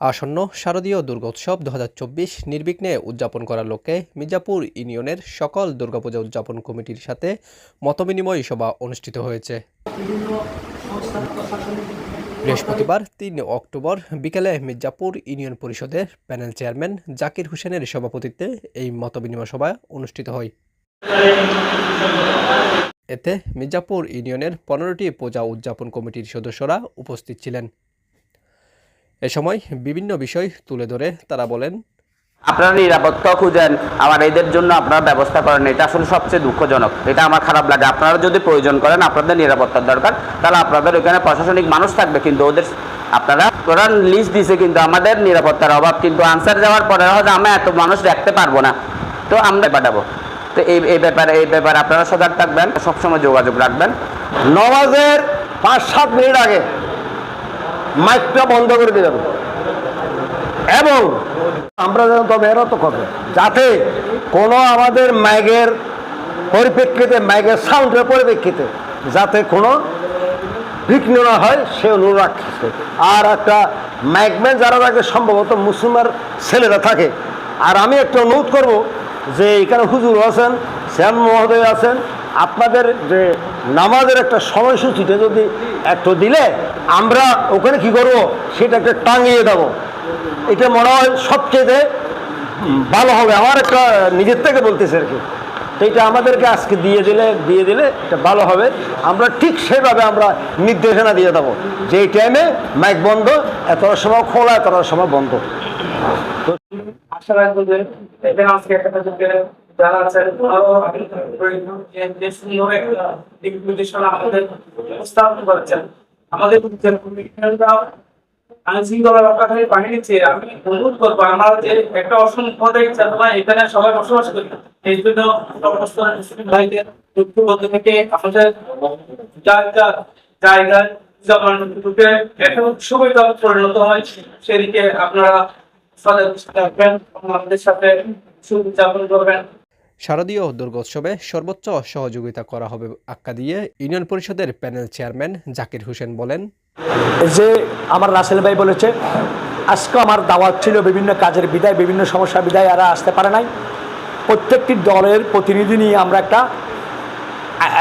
আসন্ন শারদীয় দুর্গোৎসব ২০২৪ নির্বিঘ্নে উদযাপন করার লক্ষ্যে মির্জাপুর ইউনিয়নের সকল দুর্গাপূজা উদযাপন কমিটির সাথে মতবিনিময় সভা অনুষ্ঠিত হয়েছে। বৃহস্পতিবার ৩ অক্টোবর বিকেলে মির্জাপুর ইউনিয়ন পরিষদের প্যানেল চেয়ারম্যান জাকির হোসেনের সভাপতিত্বে এই মতবিনিময় সভা অনুষ্ঠিত হয়। এতে মির্জাপুর ইউনিয়নের ১৫টি পূজা উদযাপন কমিটির সদস্যরা উপস্থিত ছিলেন। এ সময় বিভিন্ন বিষয় তুলে ধরে তারা বলেন, আপনারা নিরাপত্তা খুঁজেন, আমার এদের জন্য আপনারা ব্যবস্থা করেন, এটা আসলে সবচেয়ে দুঃখজনক। এটা আমার খারাপ লাগে। আপনারা যদি প্রয়োজন করেন, আপনাদের নিরাপত্তার দরকার, তাহলে আপনাদের ওইখানে প্রশাসনিক মানুষ থাকবে, কিন্তু ওদের আপনারা ওরা লিস্ট দিছে, কিন্তু আমাদের নিরাপত্তার অভাব। কিন্তু আনসার যাওয়ার পরে হয়তো আমরা এত মানুষ রাখতে পারবো না, তো আমরা পাঠাবো। তো এই ব্যাপারে আপনারা সজাগ থাকবেন, সবসময় যোগাযোগ রাখবেন। নামাজের ৫-৭ মিনিট আগে মাইকটা বন্ধ করে দিয়ে যাবে, এবং আমরা যেন তবে এরা তো কথা যাতে কোনো আমাদের মাইকের পরিপ্রেক্ষিতে, মাইকের সাউন্ডের পরিপ্রেক্ষিতে যাতে কোনো বিঘ্ন না হয় সে অনুরোধ রাখছে। আর একটা মাইকম্যান যারা থাকে সম্ভবত মুসলমান ছেলেরা থাকে। আর আমি একটা অনুরোধ করব যে এখানে হুজুর আছেন, শ্যাম মহোদয় আছেন, আপনাদের যে নামাজের একটা সময়সূচিটা যদি একটু দিলে আমরা ওখানে কি করব সেটা একটা টাঙিয়ে দেবো। এটা মনে হয় সবচেয়ে ভালো হবে। আমার একটা নিজের থেকে বলতেছে আর কি। তো এটা আমাদেরকে আজকে দিয়ে দিলে এটা ভালো হবে। আমরা ঠিক সেভাবে আমরা নির্দেশনা দিয়ে দেবো যে এই টাইমে মাইক বন্ধ, এতটার সময় খোলা, এতটার সময় বন্ধ। আশা রাখবো যে আজকে একটা যারা আছেন দিক নির্দেশনা আমাদের উপস্থাপন করেছেন। আমাদের আইন শৃঙ্খলা রক্ষাকারী বাহিনীর চেয়ে আমি অনুরোধ করবো, আমরা যে একটা অসম্পদের এখানে সবাই বসবাস করি, এই জন্য ভাইদের দুঃখবদ্ধ থেকে আমাদের জায়গায় সুবিধা পরিণত হয়, সেদিকে আপনারা থাকবেন, আমাদের সাথে উদযাপন করবেন। শারদীয় দুর্গোৎসবে সর্বোচ্চ সহযোগিতা করা হবে আখ্যা দিয়ে ইউনিয়ন পরিষদের প্যানেল চেয়ারম্যান জাকির হোসেন বলেন, যে আমার রাসেল ভাই বলেছে আজকে আমার দাওয়াত ছিল বিভিন্ন কাজের বিদায়, বিভিন্ন সমস্যার বিদায় এরা আসতে পারে নাই। প্রত্যেকটি দলের প্রতিনিধি নিয়ে আমরা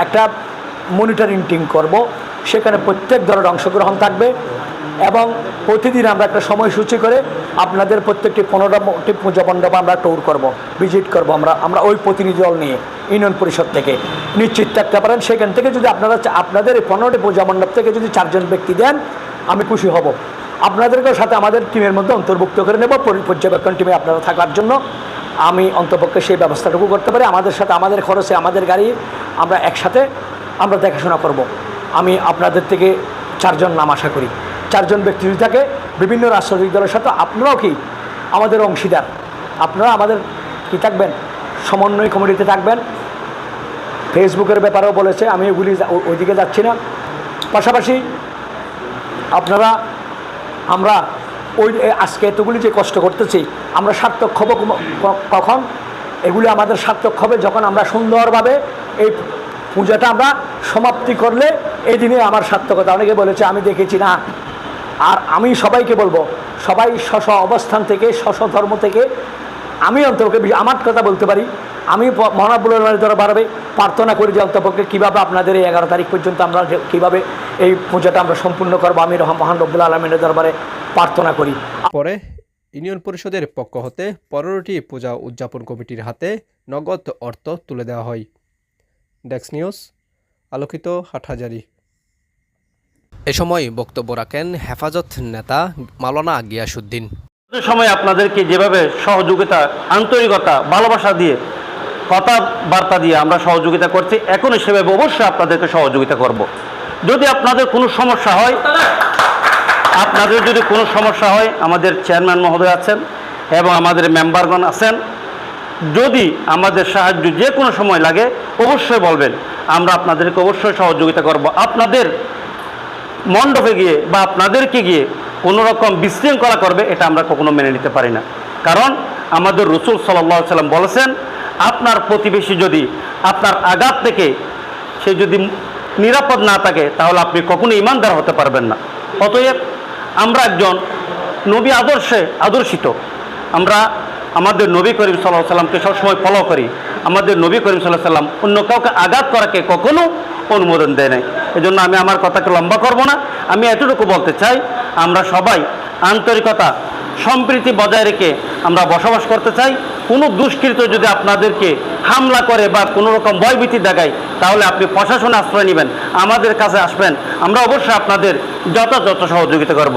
একটা মনিটরিং টিম করব, সেখানে প্রত্যেক দলের অংশগ্রহণ থাকবে এবং প্রতিদিন আমরা একটা সময়সূচি করে আপনাদের প্রত্যেকটি 15টি পূজা মণ্ডপ আমরা ট্যুর করব, ভিজিট করব। আমরা ওই প্রতিনিধি দল নিয়ে ইউনিয়ন পরিষদ থেকে নিশ্চিত থাকতে পারেন। সেখান থেকে যদি আপনাদের এই 15টি পূজা মণ্ডপ থেকে যদি 4 জন ব্যক্তি দেন, আমি খুশি হব। আপনাদেরকেও সাথে আমাদের টিমের মধ্যে অন্তর্ভুক্ত করে নেব, পর্যবেক্ষণ টিমে আপনারা থাকার জন্য আমি অন্তপক্ষে সেই ব্যবস্থাটুকু করতে পারি। আমাদের সাথে আমাদের খরচে আমাদের গাড়ি আমরা একসাথে আমরা দেখাশোনা করব। আমি আপনাদের থেকে 4 জন নাম আশা করি। 4 জন ব্যক্তি যদি থাকে বিভিন্ন রাজনৈতিক দলের সাথে, আপনারাও কি আমাদের অংশীদার, আপনারা আমাদের কি থাকবেন, সমন্বয় কমিটিতে থাকবেন। ফেসবুকের ব্যাপারেও বলেছে, আমি ওইদিকে যাচ্ছি না। পাশাপাশি আমরা ওই আজকে এতগুলি যে কষ্ট করতেছি, আমরা সার্থক হব কখন? এগুলি আমাদের সার্থক হবে যখন আমরা সুন্দরভাবে এই পূজাটা আমরা সমাপ্তি করলে এই দিনে আমার সার্থকতা। অনেকে বলেছে, আমি দেখেছি না। আর আমি সবাইকে বলবো, সবাই স্ব অবস্থান থেকে, স্ব ধর্ম থেকে, আমি অন্তপক্ষে আমার কথা বলতে পারি, আমি মহানবুলের দরবারে প্রার্থনা করি যে অন্তপক্ষে কীভাবে আপনাদের এই 11 তারিখ পর্যন্ত আমরা কীভাবে এই পূজাটা আমরা সম্পূর্ণ করবো, আমি মহান রব্বুল আলামিনের দরবারে প্রার্থনা করি। পরে ইউনিয়ন পরিষদের পক্ষ হতে 15টি পূজা উদযাপন কমিটির হাতে নগদ অর্থ তুলে দেওয়া হয়। ডেস্ক নিউজ, আলোকিত হাটহাজারী। এ সময় বক্তব্য রাখেন হেফাজত নেতা মাওলানা গিয়াসউদ্দিন। সময় আপনাদেরকে যেভাবে সহযোগিতা, আন্তরিকতা, ভালোবাসা দিয়ে, কথাবার্তা দিয়ে আমরা সহযোগিতা করছি, এখনই সেভাবে অবশ্যই আপনাদেরকে সহযোগিতা করব। যদি আপনাদের কোনো সমস্যা হয়, আমাদের চেয়ারম্যান মহোদয় আছেন এবং আমাদের মেম্বারগণ আছেন, যদি আমাদের সাহায্য যে কোনো সময় লাগে অবশ্যই বলবেন, আমরা আপনাদেরকে অবশ্যই সহযোগিতা করব। আপনাদের মণ্ডপে গিয়ে বা আপনাদেরকে গিয়ে কোনো রকম বিশৃঙ্খলা করবে, এটা আমরা কখনো মেনে নিতে পারি না। কারণ আমাদের রাসূল সাল্লাল্লাহু আলাইহি সাল্লাম বলেছেন, আপনার প্রতিবেশী যদি আপনার আঘাত থেকে সে যদি নিরাপদ না থাকে, তাহলে আপনি কখনো ঈমানদার হতে পারবেন না। অতএব আমরা একজন নবী আদর্শে আদর্শিত। আমরা আমাদের নবী করিম সাল্লাল্লাহু আলাইহি সাল্লামকে সবসময় ফলো করি। আমাদের নবী করিম সাল্লাল্লাহু আলাইহি সাল্লাম অন্য কাউকে আঘাত করাকে কখনো অনুমোদন দেয় নাই। এজন্য আমি আমার কথাকে লম্বা করব না, আমি এতটুকু বলতে চাই, আমরা সবাই আন্তরিকতা সম্প্রীতি বজায় রেখে আমরা বসবাস করতে চাই। কোনো দুষ্কৃত যদি আপনাদেরকে হামলা করে বা কোনো রকম ভয়ভীতি দেখায়, তাহলে আপনি প্রশাসনে আশ্রয় নেবেন, আমাদের কাছে আসবেন, আমরা অবশ্যই আপনাদের যথাযথ সহযোগিতা করব।